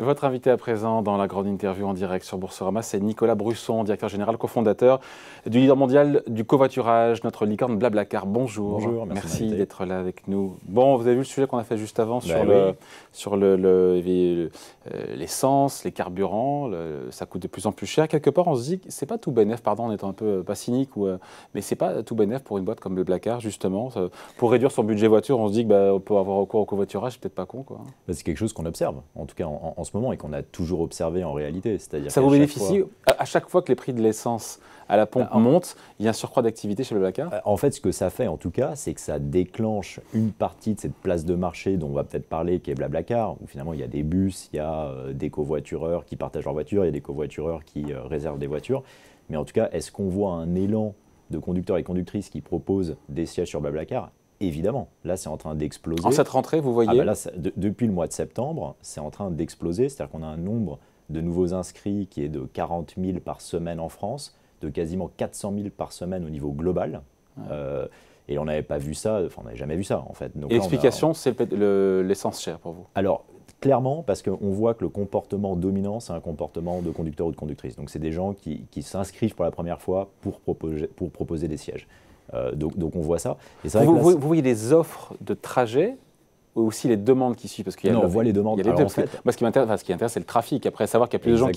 Votre invité à présent dans la grande interview en direct sur Boursorama, c'est Nicolas Brusson, directeur général, cofondateur du leader mondial du covoiturage, notre licorne Blablacar. Bonjour. Bonjour, merci d'être là avec nous. Bon, vous avez vu le sujet qu'on a fait juste avant sur l'essence, les carburants, ça coûte de plus en plus cher. Quelque part, on se dit que c'est pas tout bénef, pardon, en étant un peu pas cynique, mais c'est pas tout bénef pour une boîte comme Blablacar, justement. Pour réduire son budget voiture, on se dit qu'on peut avoir recours au covoiturage, c'est peut-être pas con, quoi. C'est quelque chose qu'on observe, en tout cas en ce moment, et qu'on a toujours observé en réalité. Ça vous bénéficie à chaque fois que les prix de l'essence à la pompe montent, il y a un surcroît d'activité chez Blablacar? En fait, ce que ça fait en tout cas, c'est que ça déclenche une partie de cette place de marché dont on va peut-être parler, qui est Blablacar, où finalement il y a des bus, il y a des covoitureurs qui partagent leur voiture, il y a des covoitureurs qui réservent des voitures. Mais en tout cas, est-ce qu'on voit un élan de conducteurs et conductrices qui proposent des sièges sur Blablacar? Évidemment, là c'est en train d'exploser. En cette rentrée, vous voyez là, depuis le mois de septembre, c'est en train d'exploser, c'est-à-dire qu'on a un nombre de nouveaux inscrits qui est de 40 000 par semaine en France, de quasiment 400 000 par semaine au niveau global. Ouais. Et on n'avait pas vu ça, enfin on n'avait jamais vu ça en fait. Donc, et l'explication, c'est l'essence chère pour vous? Alors, clairement, parce qu'on voit que le comportement dominant, c'est un comportement de conducteur ou de conductrice. Donc c'est des gens qui s'inscrivent pour la première fois pour proposer des sièges. Donc on voit ça. Et vous voyez des offres de trajet ou aussi les demandes qui suivent? Parce qu'il y a on voit les demandes. Moi, ce qui m'intéresse, c'est le trafic. Après, savoir qu'il y a plus de gens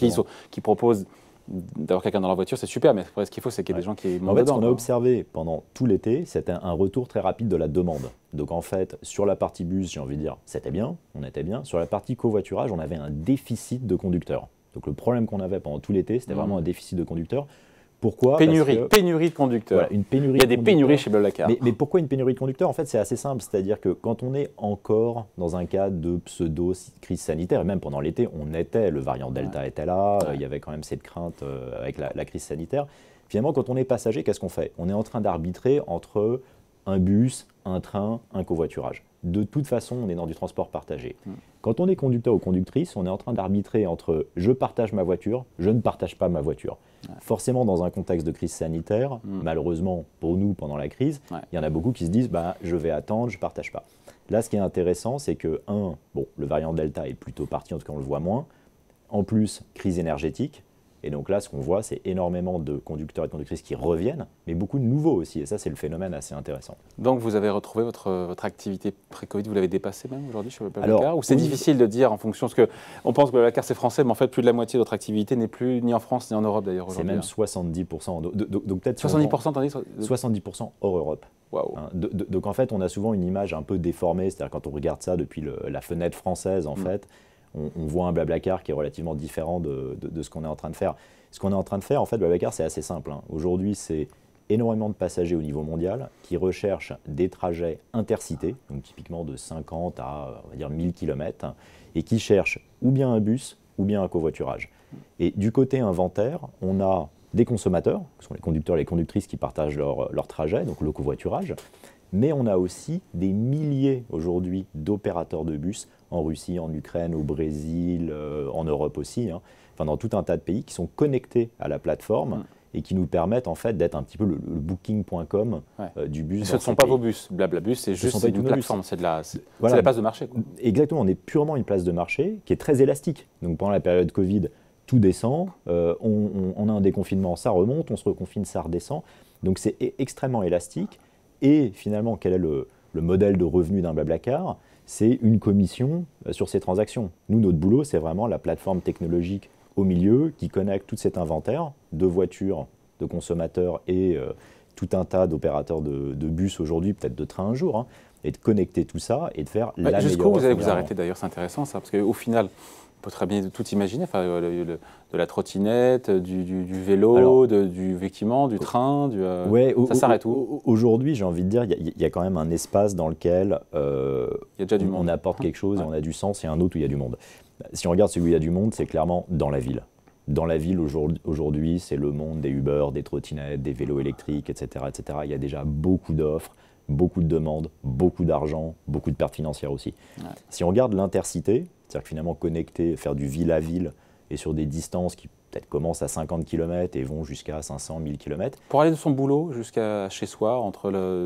qui proposent d'avoir quelqu'un dans leur voiture, c'est super, mais après, ce qu'il faut, c'est qu'il y ait des gens qui montent dedans. Ce qu'on a observé pendant tout l'été, c'était un retour très rapide de la demande. Donc en fait, sur la partie bus, j'ai envie de dire, c'était bien, on était bien. Sur la partie covoiturage, on avait un déficit de conducteurs. Donc le problème qu'on avait pendant tout l'été, c'était vraiment un déficit de conducteurs. Pourquoi? Pénurie de conducteurs. Voilà, il y a des pénuries chez Blablacar. Mais pourquoi une pénurie de conducteurs? En fait, c'est assez simple. C'est-à-dire que quand on est encore dans un cas de pseudo-crise sanitaire, et même pendant l'été, le variant Delta était là, il y avait quand même cette crainte avec la crise sanitaire. Finalement, quand on est passager, qu'est-ce qu'on fait? On est en train d'arbitrer entre un bus, un train, un covoiturage. De toute façon, on est dans du transport partagé. Quand on est conducteur ou conductrice, on est en train d'arbitrer entre je partage ma voiture, je ne partage pas ma voiture. Forcément, dans un contexte de crise sanitaire, malheureusement pour nous pendant la crise, il y en a beaucoup qui se disent je vais attendre, je ne partage pas. Là, ce qui est intéressant, c'est que, le variant Delta est plutôt parti, en tout cas on le voit moins. En plus, crise énergétique. Et donc là, ce qu'on voit, c'est énormément de conducteurs et de conductrices qui reviennent, mais beaucoup de nouveaux aussi. Et ça, c'est le phénomène assez intéressant. Donc, vous avez retrouvé votre activité pré-Covid, vous l'avez dépassée même aujourd'hui chez Blablacar? Ou c'est difficile de dire en fonction, parce qu'on pense que Blablacar, c'est français, mais en fait, plus de la moitié de votre activité n'est plus ni en France ni en Europe d'ailleurs aujourd'hui. C'est même 70%. Donc peut-être 70%, t'en dis 70% hors Europe. Wow. Donc en fait, on a souvent une image un peu déformée, c'est-à-dire quand on regarde ça depuis la fenêtre française, en fait, on voit un Blablacar qui est relativement différent de ce qu'on est en train de faire. Ce qu'on est en train de faire, en fait, Blablacar, c'est assez simple. Aujourd'hui, c'est énormément de passagers au niveau mondial qui recherchent des trajets intercités, donc typiquement de 50 à on va dire 1000 km, et qui cherchent ou bien un bus ou bien un covoiturage. Et du côté inventaire, on a des consommateurs, qui sont les conducteurs et les conductrices qui partagent leur trajet, donc le covoiturage, mais on a aussi des milliers aujourd'hui d'opérateurs de bus en Russie, en Ukraine, au Brésil, en Europe aussi, dans tout un tas de pays qui sont connectés à la plateforme et qui nous permettent en fait d'être un petit peu le booking.com du bus. Mais ce ne sont pas vos bus, Blablabus, c'est juste une plateforme, c'est la place de marché, quoi. Exactement, on est purement une place de marché qui est très élastique. Donc pendant la période Covid, tout descend, on a un déconfinement, ça remonte, on se reconfine, ça redescend. Donc c'est extrêmement élastique. Et finalement, quel est le modèle de revenu d'un Blablacar? C'est une commission sur ces transactions. Nous, notre boulot, c'est vraiment la plateforme technologique au milieu qui connecte tout cet inventaire de voitures, de consommateurs et tout un tas d'opérateurs de bus aujourd'hui, peut-être de trains un jour, et de connecter tout ça et de faire la meilleure. Jusqu'où vous allez vous arrêter d'ailleurs? C'est intéressant ça, parce qu'au final, on peut très bien tout imaginer, de la trottinette, du vélo, effectivement, du train, ça s'arrête où? Aujourd'hui, j'ai envie de dire, il y a quand même un espace dans lequel on apporte quelque chose et on a du sens, et un autre où il y a du monde. Si on regarde celui où il y a du monde, c'est clairement dans la ville. Dans la ville, aujourd'hui, c'est le monde des Uber, des trottinettes, des vélos électriques, etc., etc. Il y a déjà beaucoup d'offres, beaucoup de demandes, beaucoup d'argent, beaucoup de pertes financières aussi. Si on regarde l'intercité, c'est-à-dire que finalement connecter, faire du ville à ville et sur des distances qui peut-être commencent à 50 km et vont jusqu'à 500, 1000 km. Pour aller de son boulot jusqu'à chez soi,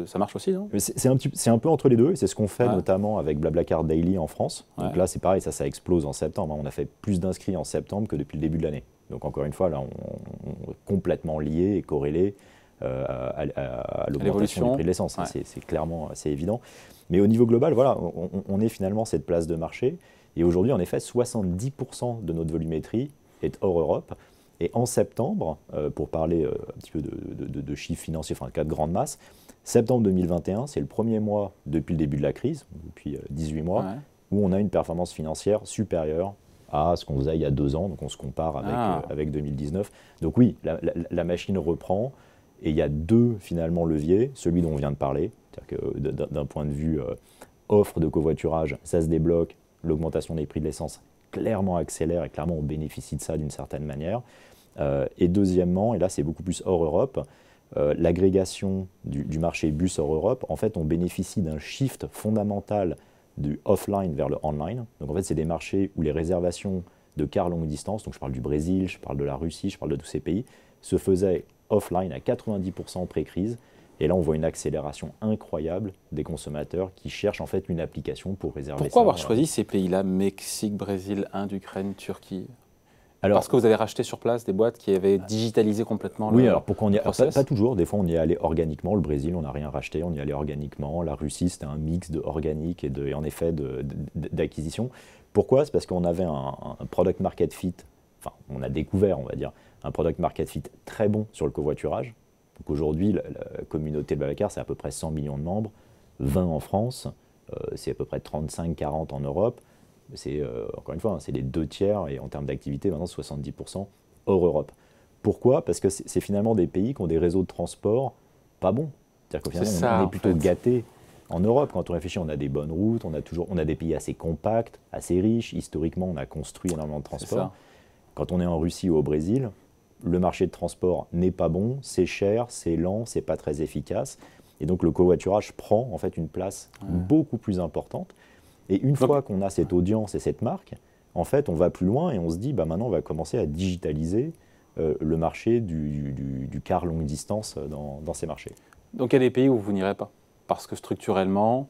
ça marche aussi, non? C'est un peu entre les deux, et c'est ce qu'on fait Ouais. notamment avec Blablacar Daily en France. Donc Ouais. là, c'est pareil, ça explose en septembre. On a fait plus d'inscrits en septembre que depuis le début de l'année. Donc encore une fois, là, on est complètement lié et corrélé à l'augmentation du prix de l'essence. Ouais. C'est clairement assez évident. Mais au niveau global, voilà, on est finalement cette place de marché. Et aujourd'hui, en effet, 70% de notre volumétrie est hors Europe. Et en septembre, pour parler un petit peu de chiffres financiers, enfin, cas de grande masse, septembre 2021, c'est le premier mois depuis le début de la crise, depuis 18 mois, Ouais. où on a une performance financière supérieure à ce qu'on faisait il y a 2 ans. Donc on se compare avec 2019. Donc oui, la machine reprend. Et il y a deux, finalement, leviers. Celui dont on vient de parler, c'est-à-dire que d'un point de vue offre de covoiturage, ça se débloque, l'augmentation des prix de l'essence clairement accélère et clairement on bénéficie de ça d'une certaine manière. Et deuxièmement, et là c'est beaucoup plus hors Europe, l'agrégation du marché bus hors Europe, en fait on bénéficie d'un shift fondamental du offline vers le online. Donc en fait c'est des marchés où les réservations de cars longue distance, donc je parle du Brésil, je parle de la Russie, je parle de tous ces pays, se faisaient offline à 90% pré-crise. Et là, on voit une accélération incroyable des consommateurs qui cherchent en fait une application pour réserver. Pourquoi avoir choisi ces pays-là, Mexique, Brésil, Inde, Ukraine, Turquie? Alors, parce que vous avez racheté sur place des boîtes qui avaient digitalisé complètement oui, le alors pourquoi on y process? pas toujours. Des fois, on y est allé organiquement. Le Brésil, on n'a rien racheté, on y allait organiquement. La Russie, c'était un mix de organique et en effet d'acquisition. Pourquoi? C'est parce qu'on avait un product market fit. Enfin, on a découvert, on va dire, un product market fit très bon sur le covoiturage. Donc aujourd'hui, la communauté de Blablacar, c'est à peu près 100 millions de membres, 20 en France, c'est à peu près 35-40 en Europe. C'est, encore une fois, c'est les 2 tiers, et en termes d'activité, maintenant 70% hors Europe. Pourquoi? Parce que c'est finalement des pays qui ont des réseaux de transport pas bons. C'est-à-dire qu'au final, on est plutôt gâtés. En Europe, quand on réfléchit, on a des bonnes routes, on a des pays assez compacts, assez riches. Historiquement, on a construit énormément de transports. Quand on est en Russie ou au Brésil, le marché de transport n'est pas bon, c'est cher, c'est lent, c'est pas très efficace. Et donc le covoiturage prend en fait une place beaucoup plus importante. Et une fois qu'on a cette audience et cette marque, en fait, on va plus loin et on se dit, bah, maintenant, on va commencer à digitaliser le marché du car longue distance dans ces marchés. Donc il y a des pays où vous n'irez pas, parce que structurellement,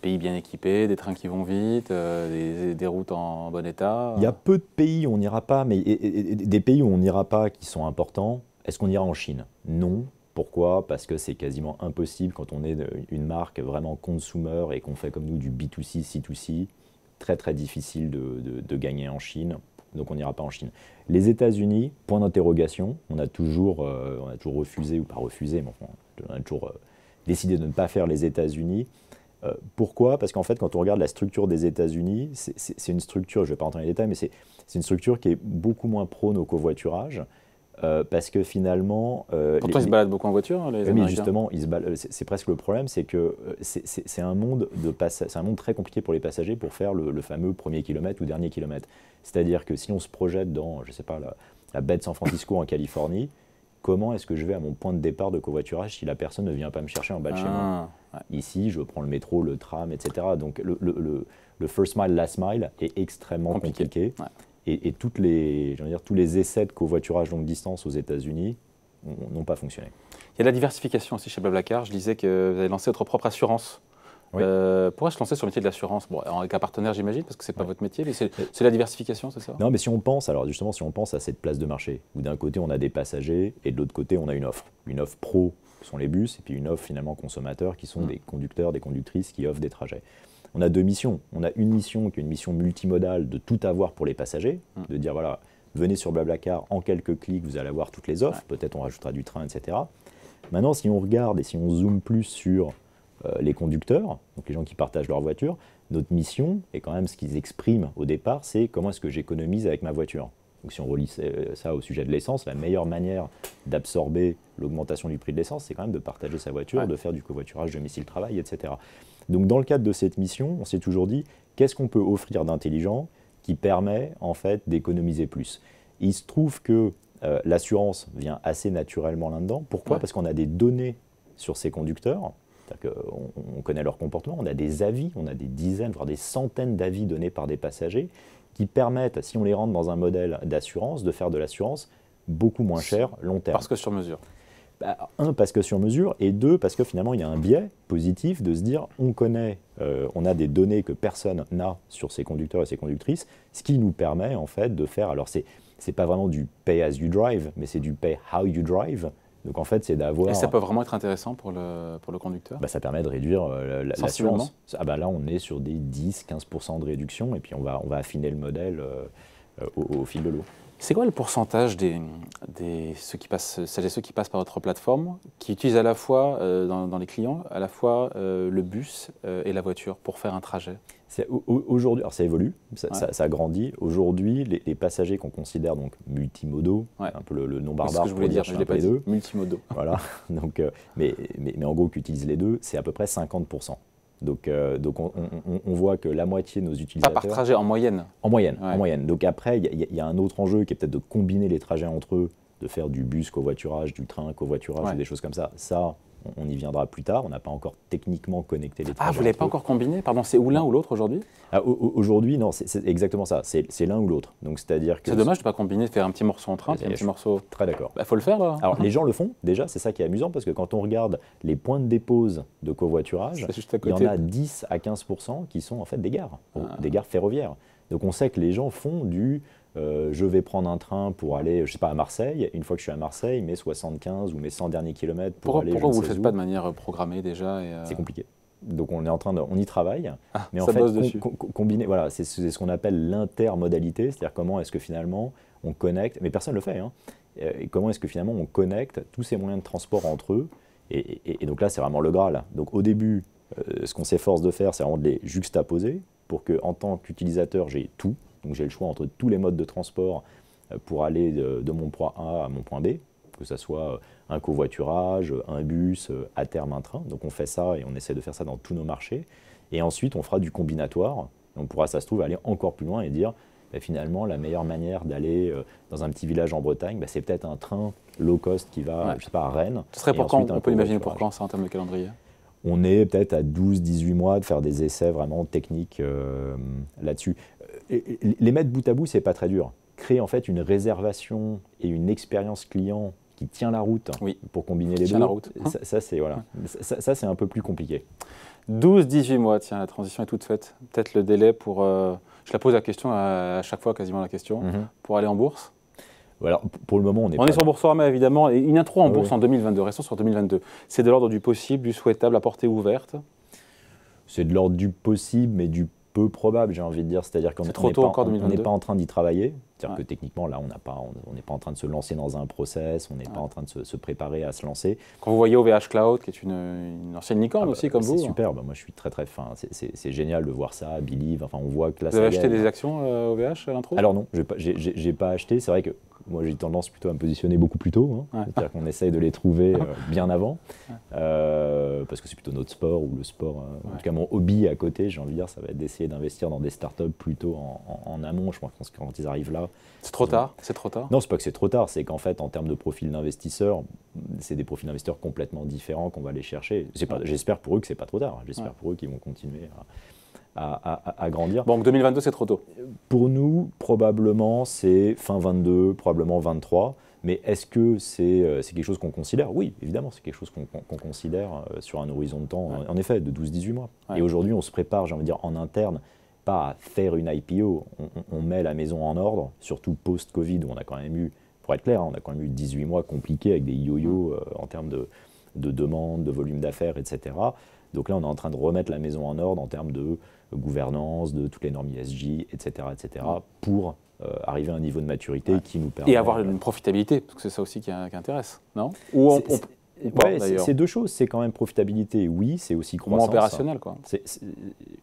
pays bien équipés, des trains qui vont vite, des routes en bon état. Il y a peu de pays où on n'ira pas, mais des pays où on n'ira pas qui sont importants. Est-ce qu'on ira en Chine? Non. Pourquoi? Parce que c'est quasiment impossible quand on est une marque vraiment consumer et qu'on fait comme nous du B2C, C2C. Très très difficile de gagner en Chine, donc on n'ira pas en Chine. Les États-Unis, point d'interrogation, on a toujours refusé, ou pas refusé, mais enfin, on a toujours décidé de ne pas faire les États-Unis. Pourquoi? Parce qu'en fait, quand on regarde la structure des États-Unis, c'est une structure, je ne vais pas rentrer dans les détails, mais c'est une structure qui est beaucoup moins prône au covoiturage. Parce que finalement... Pourtant, ils se baladent beaucoup en voiture, les Américains. Mais justement, c'est presque le problème, c'est que c'est un monde très compliqué pour les passagers pour faire le fameux premier kilomètre ou dernier kilomètre. C'est-à-dire que si on se projette dans, je sais pas, la baie de San Francisco en Californie, comment est-ce que je vais à mon point de départ de covoiturage si la personne ne vient pas me chercher en bas de chez moi? Ici, je prends le métro, le tram, etc. Donc le first mile, last mile est extrêmement compliqué. Ouais. Et tous les essais de covoiturage longue distance aux États-Unis n'ont pas fonctionné. Il y a de la diversification aussi chez Blablacar. Je disais que vous avez lancé votre propre assurance. Oui. Pourquoi se lancer sur le métier de l'assurance? Bon, avec un partenaire, j'imagine, parce que ce n'est pas votre métier, mais c'est la diversification, c'est ça? Non, mais si on pense à cette place de marché, où d'un côté on a des passagers et de l'autre côté on a une offre. Une offre pro, qui sont les bus, et puis une offre finalement consommateur, qui sont des conducteurs, des conductrices qui offrent des trajets. On a deux missions. On a une mission qui est une mission multimodale de tout avoir pour les passagers, de dire voilà, venez sur Blablacar, en quelques clics, vous allez avoir toutes les offres, peut-être on rajoutera du train, etc. Maintenant, si on regarde et si on zoome plus sur les conducteurs, donc les gens qui partagent leur voiture, notre mission, et quand même ce qu'ils expriment au départ, c'est comment est-ce que j'économise avec ma voiture. Donc si on relie ça au sujet de l'essence, la meilleure manière d'absorber l'augmentation du prix de l'essence, c'est quand même de partager sa voiture, de faire du covoiturage domicile-travail, etc. Donc dans le cadre de cette mission, on s'est toujours dit, qu'est-ce qu'on peut offrir d'intelligent qui permet en fait d'économiser plus? Et il se trouve que l'assurance vient assez naturellement là-dedans. Pourquoi? Parce qu'on a des données sur ces conducteurs, c'est-à-dire qu'on connaît leur comportement, on a des avis, on a des dizaines, voire des centaines d'avis donnés par des passagers qui permettent, si on les rentre dans un modèle d'assurance, de faire de l'assurance beaucoup moins cher long terme. Parce que sur mesure. Un, parce que sur mesure, et deux, parce que finalement, il y a un biais positif de se dire, on connaît, on a des données que personne n'a sur ces conducteurs et ces conductrices, ce qui nous permet en fait de faire, alors c'est pas vraiment du pay as you drive, mais c'est du pay how you drive. Donc en fait, c'est d'avoir... Et ça peut vraiment être intéressant pour le conducteur? Ça permet de réduire l'assurance. Là, on est sur des 10-15% de réduction, et puis on va affiner le modèle au fil de l'eau. C'est quoi le pourcentage ceux qui passent, celles et ceux qui passent par votre plateforme, qui utilisent à la fois, dans les clients, à la fois le bus et la voiture pour faire un trajet? Aujourd'hui, alors ça évolue, ça grandit. Aujourd'hui, les passagers qu'on considère donc multimodaux, un peu le nom barbare, c'est ce que je voulais dire, je ne l'ai pas dit, deux. Multimodaux. Voilà, donc, mais en gros, qu'utilisent les deux, c'est à peu près 50%. Donc on voit que la moitié de nos utilisateurs... Pas par trajet, en moyenne. En moyenne. Donc après, il y a un autre enjeu qui est peut-être de combiner les trajets entre eux, de faire du bus covoiturage, du train covoiturage, ou des choses comme ça. Ça, on y viendra plus tard. On n'a pas encore techniquement connecté les trajets. Ah, vous ne l'avez pas encore combiné? Pardon, c'est ou l'un ou l'autre aujourd'hui? Aujourd'hui, non, c'est exactement ça. C'est l'un ou l'autre. Donc c'est-à-dire que... C'est dommage de ne pas combiner, de faire un petit morceau en train, puis un petit morceau... Très d'accord. Faut le faire, là. Alors, les gens le font, déjà, c'est ça qui est amusant, parce que quand on regarde les points de dépose de covoiturage, il y en a 10 à 15% qui sont en fait des gares ferroviaires. Donc on sait que les gens font du... je vais prendre un train pour aller, je sais pas, à Marseille. Une fois que je suis à Marseille, mes 75 ou mes 100 derniers kilomètres pour aller... Pourquoi vous ne le faites pas de manière programmée déjà C'est compliqué. Donc on y travaille, mais en fait combiner, voilà, c'est ce qu'on appelle l'intermodalité, c'est-à-dire comment est-ce que finalement on connecte, mais personne ne le fait, et comment est-ce que finalement on connecte tous ces moyens de transport entre eux, et donc là c'est vraiment le Graal. Donc au début, ce qu'on s'efforce de faire, c'est vraiment de les juxtaposer pour que en tant qu'utilisateur j'ai tout, donc j'ai le choix entre tous les modes de transport pour aller de mon point A à mon point B, que ce soit un covoiturage, un bus, à terme un train. Donc on fait ça et on essaie de faire ça dans tous nos marchés. Et ensuite, on fera du combinatoire. On pourra, ça se trouve, aller encore plus loin et dire, finalement, la meilleure manière d'aller dans un petit village en Bretagne, c'est peut-être un train low cost qui va, je sais pas, à Rennes. Ce serait pour quand? On peut imaginer pour quand, ça, en termes de calendrier? On est peut-être à 12-18 mois de faire des essais vraiment techniques là-dessus. Les mettre bout à bout, c'est pas très dur. Créer en fait une réservation et une expérience client qui tient la route pour combiner les deux, ça c'est un peu plus compliqué. 12-18 mois, tiens, la transition est toute faite. Peut-être le délai pour... je la pose la question à chaque fois, quasiment la question, pour aller en bourse. Alors, pour le moment, on est sur Boursorama, évidemment. Et une intro en bourse en 2022, restons sur 2022. C'est de l'ordre du possible, du souhaitable, à portée ouverte? C'est de l'ordre du possible, mais du peu probable, j'ai envie de dire. C'est-à-dire qu'on n'est pas en train d'y travailler. C'est-à-dire que techniquement, là, on n'est pas en train de se lancer dans un process, on n'est pas en train de se préparer à se lancer. Quand vous voyez OVH Cloud, qui est une ancienne licorne aussi, comme vous. C'est super, moi je suis très fin. C'est génial de voir ça, Believe, enfin on voit que là... Vous avez acheté des actions OVH à l'intro? Alors non, j'ai pas acheté. C'est vrai que moi j'ai tendance plutôt à me positionner beaucoup plus tôt. C'est-à-dire qu'on essaye de les trouver bien avant, parce que c'est plutôt notre sport, ou le sport, en tout cas mon hobby à côté, j'ai envie de dire, ça va être d'essayer d'investir dans des startups plutôt en amont. Je pense que quand ils arrivent là... C'est trop tard? C'est trop tard? Non, c'est pas que c'est trop tard, c'est qu'en fait, en termes de profil d'investisseurs, c'est des profils d'investisseurs complètement différents qu'on va aller chercher. J'espère pour eux que c'est pas trop tard. J'espère pour eux qu'ils vont continuer à grandir. Donc 2022, c'est trop tôt? Pour nous, probablement, c'est fin 22, probablement 23. Mais est-ce que c'est quelque chose qu'on considère? Oui, évidemment, c'est quelque chose qu'on considère sur un horizon de temps, en effet, de 12-18 mois. Et aujourd'hui, on se prépare, j'ai envie de dire, en interne, pas à faire une IPO, on met la maison en ordre, surtout post-Covid, où on a quand même eu, pour être clair, on a quand même eu 18 mois compliqués avec des yo-yo en termes de demande, de volume d'affaires, etc. Donc là, on est en train de remettre la maison en ordre en termes de gouvernance, de toutes les normes ESG, etc., pour arriver à un niveau de maturité qui nous permet... Et avoir une profitabilité, parce que c'est ça aussi qui intéresse, non? C'est deux choses, c'est quand même profitabilité, oui, c'est aussi croissance. Moins opérationnel, quoi.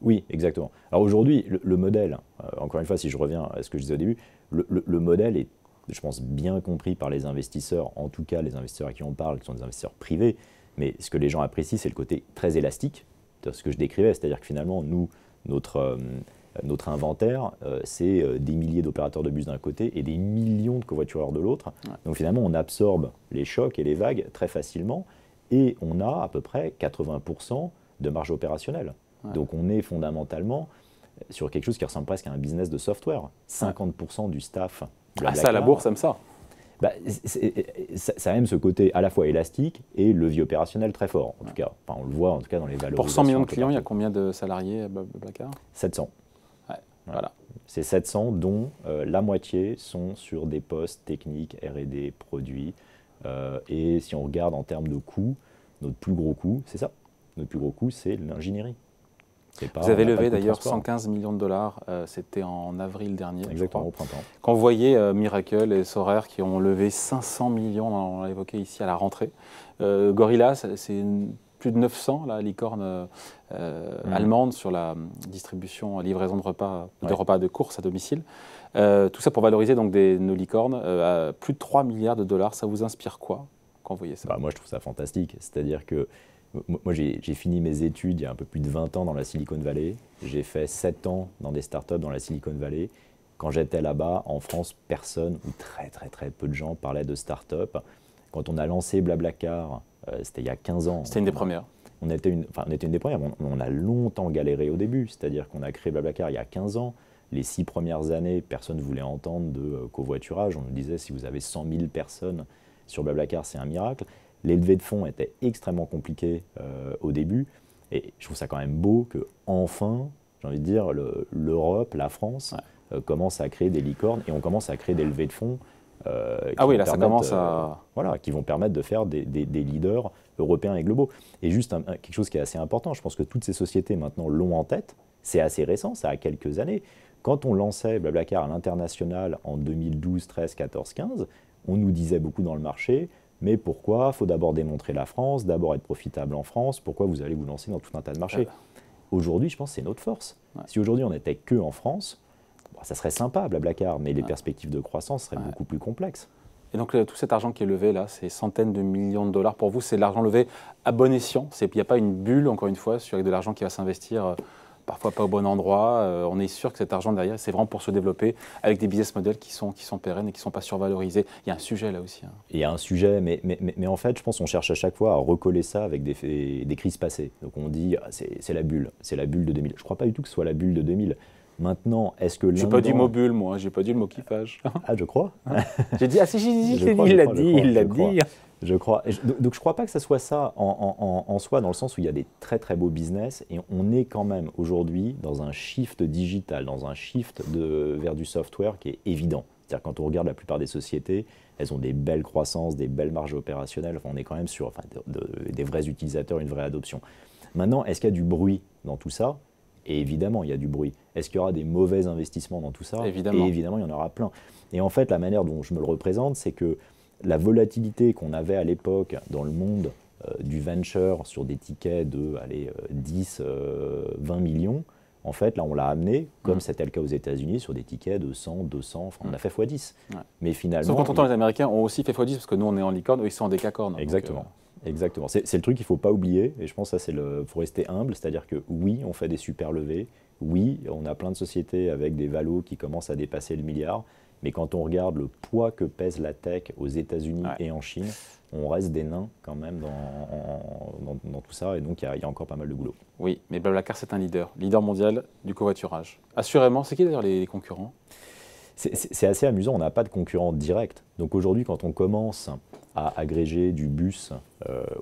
Oui, exactement. Alors aujourd'hui, le modèle, encore une fois, si je reviens à ce que je disais au début, le modèle est, je pense, bien compris par les investisseurs, en tout cas les investisseurs à qui on parle, qui sont des investisseurs privés, mais ce que les gens apprécient, c'est le côté très élastique, de ce que je décrivais, c'est-à-dire que finalement, nous, notre inventaire, c'est des milliers d'opérateurs de bus d'un côté et des millions de covoitureurs de l'autre. Donc finalement, on absorbe les chocs et les vagues très facilement et on a à peu près 80% de marge opérationnelle. Donc on est fondamentalement, sur quelque chose qui ressemble presque à un business de software. 50% du staff. Ça, la bourse aime ça. Ça aime ce côté à la fois élastique et levier opérationnel très fort. En tout cas, on le voit en tout cas dans les valorisations. Pour 100 millions de clients, il y a combien de salariés à Blablacar? 700. Ouais, voilà. C'est 700 dont la moitié sont sur des postes techniques, R&D, produits. Et si on regarde en termes de coûts, notre plus gros coût, c'est ça. Notre plus gros coût, c'est l'ingénierie. Vous avez levé d'ailleurs 115 millions de dollars, c'était en avril dernier. Exactement, au printemps. Quand vous voyez Miracle et Sorare qui ont levé 500 millions, on l'a évoqué ici à la rentrée. Gorilla, c'est plus de 900, la licorne allemande sur la distribution, livraison de repas, de courses à domicile. Tout ça pour valoriser donc nos licornes à plus de 3 milliards de dollars. Ça vous inspire quoi quand vous voyez ça? Moi, je trouve ça fantastique. C'est-à-dire que moi, j'ai fini mes études il y a un peu plus de 20 ans dans la Silicon Valley. J'ai fait 7 ans dans des startups dans la Silicon Valley. Quand j'étais là-bas, en France, personne ou très peu de gens parlaient de start-up. Quand on a lancé Blablacar, c'était il y a 15 ans. C'était une des premières. On était une des premières. On a longtemps galéré au début. C'est-à-dire qu'on a créé Blablacar il y a 15 ans. Les 6 premières années, personne ne voulait entendre de covoiturage. On nous disait, si vous avez 100 000 personnes sur Blablacar, c'est un miracle. Les levées de fonds étaient extrêmement compliquées au début. Et je trouve ça quand même beau qu'enfin, j'ai envie de dire, l'Europe, la France, commence à créer des licornes et on commence à créer des levées de fonds qui vont permettre de faire des leaders européens et globaux. Et juste quelque chose qui est assez important, je pense que toutes ces sociétés maintenant l'ont en tête. C'est assez récent, ça a quelques années. Quand on lançait Blablacar à l'international en 2012, 13, 14, 15, on nous disait beaucoup dans le marché, mais pourquoi? Il faut d'abord démontrer la France, d'abord être profitable en France, pourquoi vous allez vous lancer dans tout un tas de marchés? Aujourd'hui, je pense que c'est notre force. Si aujourd'hui on n'était que en France, ça serait sympa Blablacar, mais les perspectives de croissance seraient beaucoup plus complexes. Et donc tout cet argent qui est levé là, ces centaines de millions de dollars, pour vous, c'est de l'argent levé à bon escient? Il n'y a pas une bulle, encore une fois, avec de l'argent qui va s'investir parfois pas au bon endroit. On est sûr que cet argent derrière, c'est vraiment pour se développer avec des business models qui sont pérennes et qui ne sont pas survalorisés. Il y a un sujet là aussi. Il y a un sujet, mais en fait, je pense qu'on cherche à chaque fois à recoller ça avec des crises passées. Donc on dit, c'est la bulle de 2000. Je ne crois pas du tout que ce soit la bulle de 2000. Maintenant, est-ce que j'ai pas dit le mot bulle, moi. J'ai pas dit le mot qui fâche. Ah, je crois. J'ai dit, il l'a dit. Je crois. Donc je crois pas que ça soit ça en soi, dans le sens où il y a des très beaux business et on est quand même aujourd'hui dans un shift digital, dans un shift vers du software qui est évident. C'est-à-dire quand on regarde la plupart des sociétés, elles ont des belles croissances, des belles marges opérationnelles. On est quand même sur des vrais utilisateurs, une vraie adoption. Maintenant, est-ce qu'il y a du bruit dans tout ça? Et évidemment, il y a du bruit. Est-ce qu'il y aura des mauvais investissements dans tout ça? Évidemment. Et évidemment, il y en aura plein. Et en fait, la manière dont je me le représente, c'est que la volatilité qu'on avait à l'époque dans le monde du venture sur des tickets de 10, 20 millions, en fait, là, on l'a amené, comme c'était le cas aux États-Unis, sur des tickets de 100, 200, enfin, on a fait x10. Ouais. Mais finalement... Sauf quand on entend les Américains ont aussi fait x10, parce que nous, on est en licorne, eux, ils sont en décacorne. Exactement. Exactement. C'est le truc qu'il ne faut pas oublier, et je pense que ça, faut rester humble, c'est-à-dire que oui, on fait des super levées, oui, on a plein de sociétés avec des valos qui commencent à dépasser le milliard, mais quand on regarde le poids que pèse la tech aux États-Unis et en Chine, on reste des nains quand même dans tout ça, et donc il y a encore pas mal de boulot. Oui, mais Blablacar, c'est un leader mondial du covoiturage. Assurément, c'est qui d'ailleurs les concurrents? C'est assez amusant, on n'a pas de concurrent direct. Donc aujourd'hui, quand on commence à agréger du bus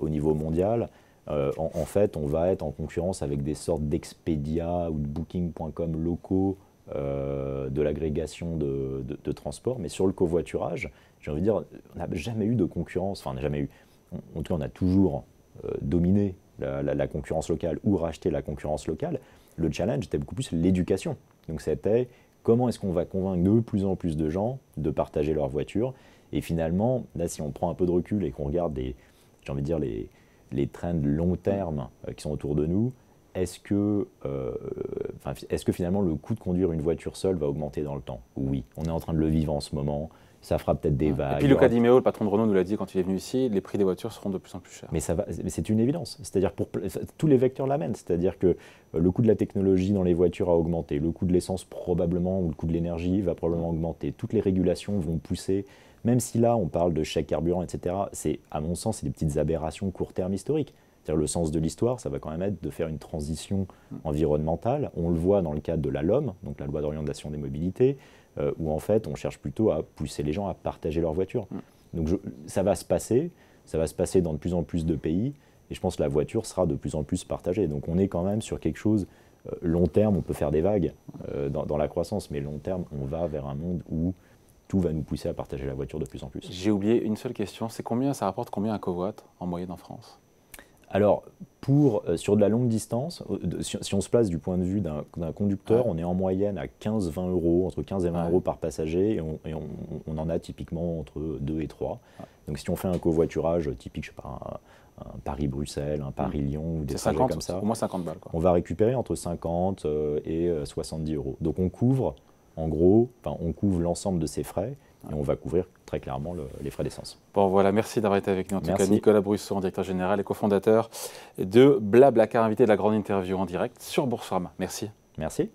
au niveau mondial, en fait, on va être en concurrence avec des sortes d'Expedia ou de Booking.com locaux de l'agrégation de transport. Mais sur le covoiturage, j'ai envie de dire, on n'a jamais eu de concurrence, enfin on n'a jamais eu, en tout cas on a toujours dominé la concurrence locale ou racheté la concurrence locale. Le challenge était beaucoup plus l'éducation. Donc c'était comment est-ce qu'on va convaincre de plus en plus de gens de partager leur voiture. Et finalement, là, si on prend un peu de recul et qu'on regarde j'ai envie de dire les trends long terme qui sont autour de nous, est-ce que finalement le coût de conduire une voiture seule va augmenter dans le temps? Oui, on est en train de le vivre en ce moment. Ça fera peut-être des vagues. Et puis Luca Di Meo, le patron de Renault, nous l'a dit quand il est venu ici, les prix des voitures seront de plus en plus chers. Mais c'est une évidence. C'est-à-dire tous les vecteurs l'amènent. C'est-à-dire que le coût de la technologie dans les voitures a augmenté, le coût de l'essence probablement ou le coût de l'énergie va probablement augmenter. Toutes les régulations vont pousser. Même si là on parle de chèque carburant, etc. À mon sens, c'est des petites aberrations court terme historiques. C'est-à-dire le sens de l'histoire, ça va quand même être de faire une transition environnementale. On le voit dans le cadre de la LOM, donc la loi d'orientation des mobilités, où en fait on cherche plutôt à pousser les gens à partager leur voiture. Donc ça va se passer dans de plus en plus de pays, et je pense que la voiture sera de plus en plus partagée. Donc on est quand même sur quelque chose, long terme, on peut faire des vagues dans la croissance, mais long terme, on va vers un monde où tout va nous pousser à partager la voiture de plus en plus. J'ai oublié une seule question, c'est ça rapporte combien un covoit en moyenne en France? Alors, sur de la longue distance, si on se place du point de vue d'un conducteur, on est en moyenne à 15-20 euros, entre 15 et 20 euros par passager, et on en a typiquement entre 2 et 3. Donc si on fait un covoiturage typique, je sais pas, un Paris-Bruxelles, un Paris-Lyon, ou des trajets comme ça, au moins 50 balles, quoi. On va récupérer entre 50 et 70 euros. Donc on couvre, en gros, on couvre l'ensemble de ces frais, et on va couvrir très clairement les frais d'essence. Bon voilà, merci d'avoir été avec nous. En tout cas, Nicolas Brusseau, directeur général et cofondateur de BlaBlaCar, invité de la grande interview en direct sur Boursorama. Merci. Merci.